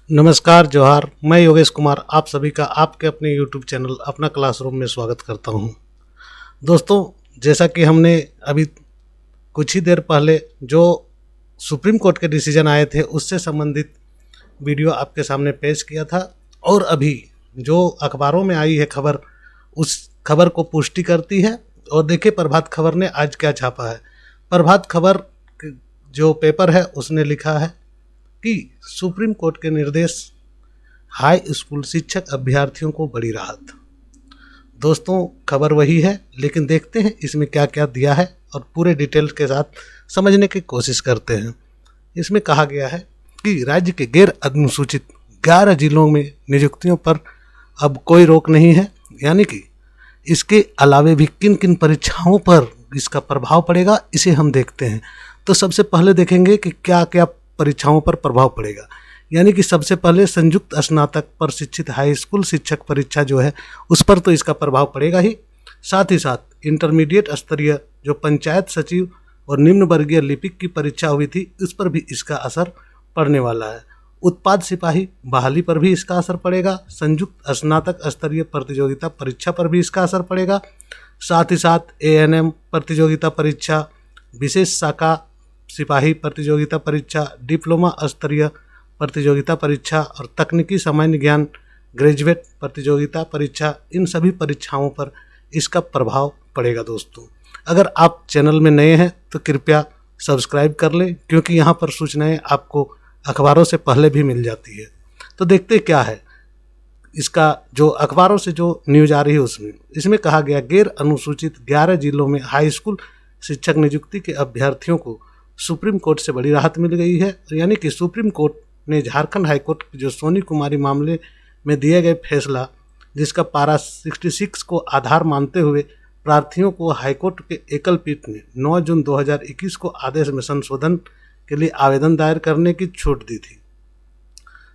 नमस्कार जोहार। मैं योगेश कुमार आप सभी का आपके अपने YouTube चैनल अपना क्लासरूम में स्वागत करता हूं। दोस्तों, जैसा कि हमने अभी कुछ ही देर पहले जो सुप्रीम कोर्ट के डिसीजन आए थे उससे संबंधित वीडियो आपके सामने पेश किया था, और अभी जो अखबारों में आई है खबर उस खबर को पुष्टि करती है। और देखिए प्रभात खबर ने आज क्या छापा है। प्रभात खबर जो पेपर है उसने लिखा है कि सुप्रीम कोर्ट के निर्देश, हाई स्कूल शिक्षक अभ्यर्थियों को बड़ी राहत। दोस्तों, खबर वही है, लेकिन देखते हैं इसमें क्या क्या दिया है और पूरे डिटेल्स के साथ समझने की कोशिश करते हैं। इसमें कहा गया है कि राज्य के गैर अनुसूचित 11 जिलों में नियुक्तियों पर अब कोई रोक नहीं है, यानी कि इसके अलावे भी किन किन परीक्षाओं पर इसका प्रभाव पड़ेगा इसे हम देखते हैं। तो सबसे पहले देखेंगे कि क्या क्या परीक्षाओं पर प्रभाव पड़ेगा। यानी कि सबसे पहले संयुक्त स्नातक प्रशिक्षित हाई स्कूल शिक्षक परीक्षा जो है उस पर तो इसका प्रभाव पड़ेगा ही, साथ ही साथ इंटरमीडिएट स्तरीय जो पंचायत सचिव और निम्न वर्गीय लिपिक की परीक्षा हुई थी उस पर भी इसका असर पड़ने वाला है। उत्पाद सिपाही बहाली पर भी इसका असर पड़ेगा। संयुक्त स्नातक स्तरीय प्रतियोगिता परीक्षा पर भी इसका असर पड़ेगा। साथ ही साथ ANM प्रतियोगिता परीक्षा, विशेष शाखा सिपाही प्रतियोगिता परीक्षा, डिप्लोमा स्तरीय प्रतियोगिता परीक्षा और तकनीकी सामान्य ज्ञान ग्रेजुएट प्रतियोगिता परीक्षा, इन सभी परीक्षाओं पर इसका प्रभाव पड़ेगा। दोस्तों, अगर आप चैनल में नए हैं तो कृपया सब्सक्राइब कर लें, क्योंकि यहाँ पर सूचनाएं आपको अखबारों से पहले भी मिल जाती है। तो देखते क्या है इसका, जो अखबारों से जो न्यूज़ आ रही है इसमें कहा गया गैर अनुसूचित 11 जिलों में हाई स्कूल शिक्षक नियुक्ति के अभ्यर्थियों को सुप्रीम कोर्ट से बड़ी राहत मिल गई है। यानी कि सुप्रीम कोर्ट ने झारखंड हाईकोर्ट जो सोनी कुमारी मामले में दिए गए फैसला, जिसका पारा 66 को आधार मानते हुए प्रार्थियों को हाईकोर्ट के एकल पीठ ने 9 जून 2021 को आदेश में संशोधन के लिए आवेदन दायर करने की छूट दी थी।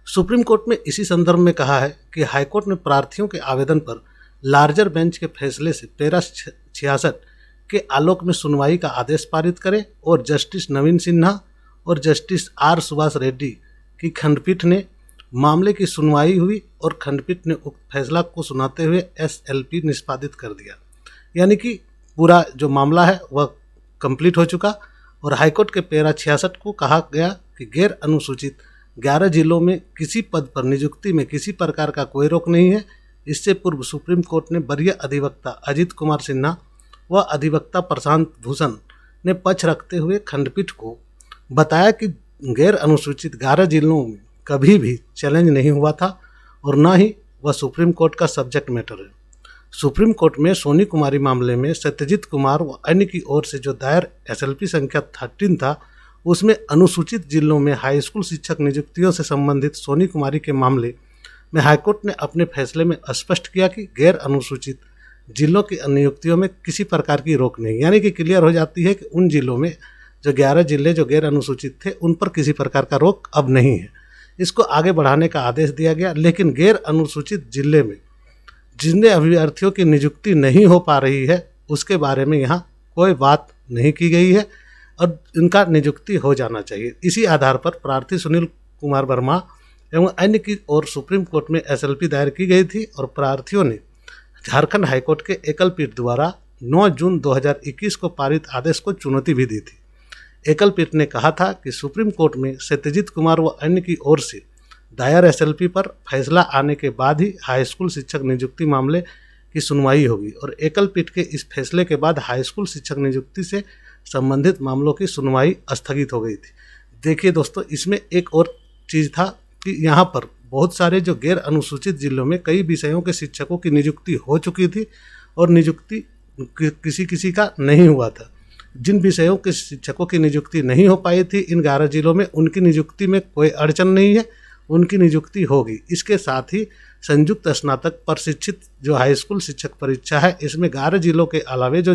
सुप्रीम कोर्ट में इसी संदर्भ में कहा है कि हाईकोर्ट ने प्रार्थियों के आवेदन पर लार्जर बेंच के फैसले से पैरा 66 के आलोक में सुनवाई का आदेश पारित करे, और जस्टिस नवीन सिन्हा और जस्टिस R सुभाष रेड्डी की खंडपीठ ने मामले की सुनवाई हुई और खंडपीठ ने उक्त फैसला को सुनाते हुए SLP निष्पादित कर दिया। यानी कि पूरा जो मामला है वह कंप्लीट हो चुका, और हाईकोर्ट के पैरा 66 को कहा गया कि गैर अनुसूचित 11 जिलों में किसी पद पर नियुक्ति में किसी प्रकार का कोई रोक नहीं है। इससे पूर्व सुप्रीम कोर्ट ने वरीय अधिवक्ता अजीत कुमार सिन्हा व अधिवक्ता प्रशांत भूषण ने पक्ष रखते हुए खंडपीठ को बताया कि गैर अनुसूचित 11 जिलों में कभी भी चैलेंज नहीं हुआ था और न ही वह सुप्रीम कोर्ट का सब्जेक्ट मैटर है। सुप्रीम कोर्ट में सोनी कुमारी मामले में सत्यजीत कुमार व अन्य की ओर से जो दायर SLP संख्या 13 था, उसमें अनुसूचित जिलों में हाई स्कूल शिक्षक नियुक्तियों से संबंधित सोनी कुमारी के मामले में हाईकोर्ट ने अपने फैसले में स्पष्ट किया कि गैर अनुसूचित जिलों की नियुक्तियों में किसी प्रकार की रोक नहीं। यानी कि क्लियर हो जाती है कि उन जिलों में जो 11 जिले जो गैर अनुसूचित थे उन पर किसी प्रकार का रोक अब नहीं है। इसको आगे बढ़ाने का आदेश दिया गया, लेकिन गैर अनुसूचित जिले में जिन अभ्यर्थियों की नियुक्ति नहीं हो पा रही है उसके बारे में यहाँ कोई बात नहीं की गई है और इनका नियुक्ति हो जाना चाहिए। इसी आधार पर प्रार्थी सुनील कुमार वर्मा एवं अन्य की ओर सुप्रीम कोर्ट में SLP दायर की गई थी, और प्रार्थियों ने झारखंड हाईकोर्ट के एकल पीठ द्वारा 9 जून 2021 को पारित आदेश को चुनौती भी दी थी। एकल पीठ ने कहा था कि सुप्रीम कोर्ट में सत्यजीत कुमार व अन्य की ओर से दायर SLP पर फैसला आने के बाद ही हाई स्कूल शिक्षक नियुक्ति मामले की सुनवाई होगी, और एकल पीठ के इस फैसले के बाद हाई स्कूल शिक्षक नियुक्ति से संबंधित मामलों की सुनवाई स्थगित हो गई थी। देखिए दोस्तों, इसमें एक और चीज़ था कि यहाँ पर बहुत सारे जो गैर अनुसूचित जिलों में कई विषयों के शिक्षकों की नियुक्ति हो चुकी थी और नियुक्ति किसी का नहीं हुआ था। जिन विषयों के शिक्षकों की नियुक्ति नहीं हो पाई थी इन 11 जिलों में, उनकी नियुक्ति में कोई अड़चन नहीं है, उनकी नियुक्ति होगी। इसके साथ ही संयुक्त स्नातक प्रशिक्षित जो हाई स्कूल शिक्षक परीक्षा है, इसमें 11 जिलों के अलावे जो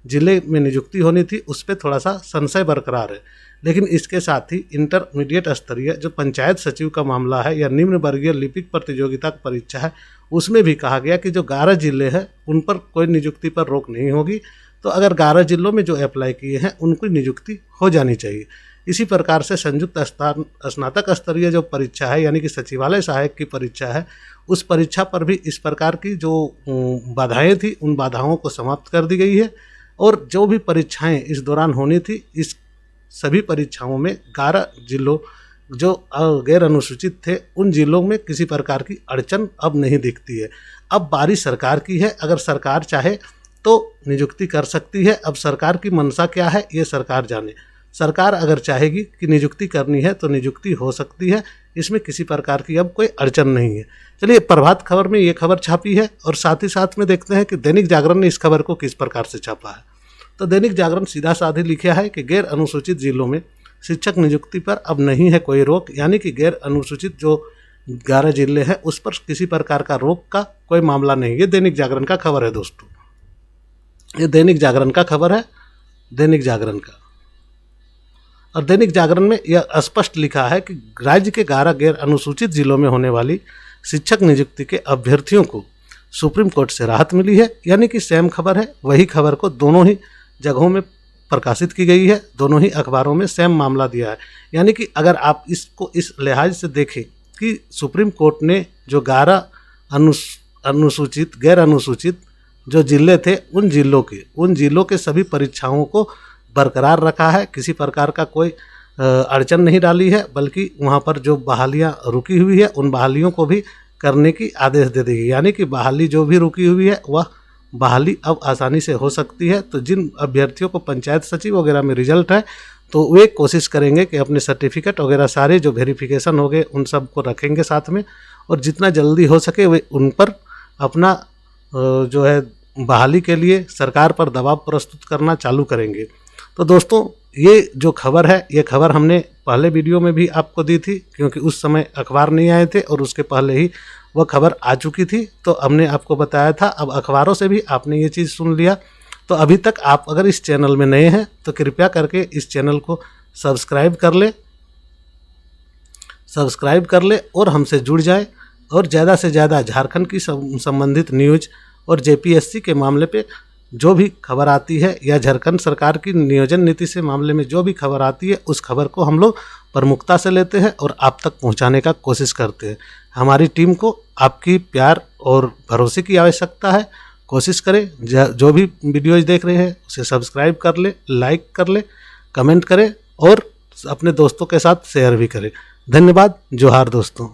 जिले में नियुक्ति होनी थी उस पर थोड़ा सा संशय बरकरार है। लेकिन इसके साथ ही इंटरमीडिएट स्तरीय जो पंचायत सचिव का मामला है या निम्न वर्गीय लिपिक प्रतियोगिता परीक्षा है, उसमें भी कहा गया कि जो 11 जिले हैं उन पर कोई नियुक्ति पर रोक नहीं होगी। तो अगर 11 जिलों में जो अप्लाई किए हैं उनकी नियुक्ति हो जानी चाहिए। इसी प्रकार से संयुक्त स्नातक स्तरीय जो परीक्षा है यानी कि सचिवालय सहायक की परीक्षा है, उस परीक्षा पर भी इस प्रकार की जो बाधाएं थी उन बाधाओं को समाप्त कर दी गई है। और जो भी परीक्षाएं इस दौरान होनी थी, इस सभी परीक्षाओं में 11 जिलों जो गैर अनुसूचित थे उन जिलों में किसी प्रकार की अड़चन अब नहीं दिखती है। अब बारी सरकार की है, अगर सरकार चाहे तो नियुक्ति कर सकती है। अब सरकार की मंशा क्या है ये सरकार जाने। सरकार अगर चाहेगी कि नियुक्ति करनी है तो नियुक्ति हो सकती है, इसमें किसी प्रकार की अब कोई अड़चन नहीं है। चलिए, प्रभात खबर में ये खबर छापी है और साथ ही साथ में देखते हैं कि दैनिक जागरण ने इस खबर को किस प्रकार से छापा है। तो दैनिक जागरण सीधा साधा लिखा है कि गैर अनुसूचित जिलों में शिक्षक नियुक्ति पर अब नहीं है कोई रोक, यानी कि गैर अनुसूचित जो 11 जिले हैं उस पर किसी प्रकार का रोक का कोई मामला नहीं। ये दैनिक जागरण का खबर है दोस्तों, ये दैनिक जागरण का खबर है, दैनिक जागरण का। और दैनिक जागरण में यह स्पष्ट लिखा है कि राज्य के 11 गैर अनुसूचित जिलों में होने वाली शिक्षक नियुक्ति के अभ्यर्थियों को सुप्रीम कोर्ट से राहत मिली है। यानी कि सेम खबर है, वही खबर को दोनों ही जगहों में प्रकाशित की गई है, दोनों ही अखबारों में सेम मामला दिया है। यानी कि अगर आप इसको इस लिहाज से देखें कि सुप्रीम कोर्ट ने जो 11 अनुसूचित गैर अनुसूचित जो जिले थे उन जिलों के सभी परीक्षाओं को बरकरार रखा है, किसी प्रकार का कोई अड़चन नहीं डाली है, बल्कि वहाँ पर जो बहालियाँ रुकी हुई है उन बहालियों को भी करने की आदेश दे देगी। यानी कि बहाली जो भी रुकी हुई है वह बहाली अब आसानी से हो सकती है। तो जिन अभ्यर्थियों को पंचायत सचिव वगैरह में रिजल्ट है तो वे कोशिश करेंगे कि अपने सर्टिफिकेट वगैरह सारे जो वेरिफिकेशन हो गए उन सब को रखेंगे साथ में, और जितना जल्दी हो सके वे उन पर अपना जो है बहाली के लिए सरकार पर दबाव प्रस्तुत करना चालू करेंगे। तो दोस्तों, ये जो खबर है ये खबर हमने पहले वीडियो में भी आपको दी थी, क्योंकि उस समय अखबार नहीं आए थे और उसके पहले ही वह खबर आ चुकी थी, तो हमने आपको बताया था। अब अखबारों से भी आपने ये चीज़ सुन लिया। तो अभी तक आप अगर इस चैनल में नए हैं तो कृपया करके इस चैनल को सब्सक्राइब कर ले और हमसे जुड़ जाए, और ज़्यादा से ज़्यादा झारखंड की संबंधित न्यूज और जेपीएससी के मामले पे जो भी खबर आती है या झारखंड सरकार की नियोजन नीति से मामले में जो भी खबर आती है उस खबर को हम लोग प्रमुखता से लेते हैं और आप तक पहुंचाने का कोशिश करते हैं। हमारी टीम को आपकी प्यार और भरोसे की आवश्यकता है। कोशिश करें जो भी वीडियोज देख रहे हैं उसे सब्सक्राइब कर ले, लाइक कर ले, कमेंट करें और अपने दोस्तों के साथ शेयर भी करें। धन्यवाद। जोहार दोस्तों।